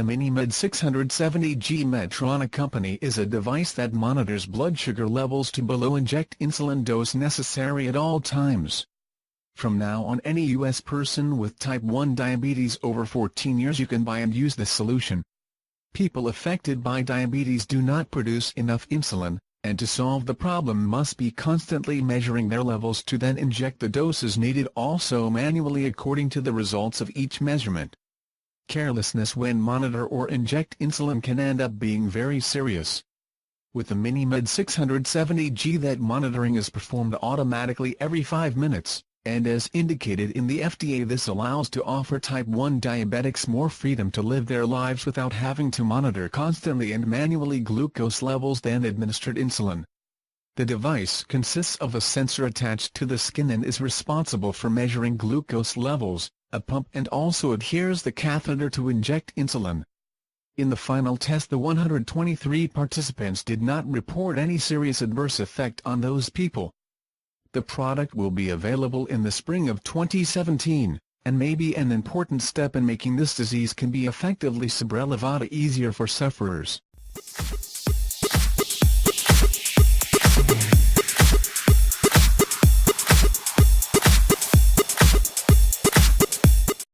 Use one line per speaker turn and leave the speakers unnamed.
The MiniMed 670G Medtronic company is a device that monitors blood sugar levels to below inject insulin dose necessary at all times. From now on, any U.S. person with type 1 diabetes over 14 years you can buy and use this solution. People affected by diabetes do not produce enough insulin, and to solve the problem must be constantly measuring their levels to then inject the doses needed, also manually according to the results of each measurement. Carelessness when monitor or inject insulin can end up being very serious. With the MiniMed 670G, that monitoring is performed automatically every 5 minutes, and as indicated in the FDA, this allows to offer type 1 diabetics more freedom to live their lives without having to monitor constantly and manually glucose levels than administered insulin. The device consists of a sensor attached to the skin and is responsible for measuring glucose levels, a pump, and also adheres the catheter to inject insulin. In the final test, the 123 participants did not report any serious adverse effect on those people. The product will be available in the spring of 2017, and may be an important step in making this disease can be effectively subrelevada easier for sufferers.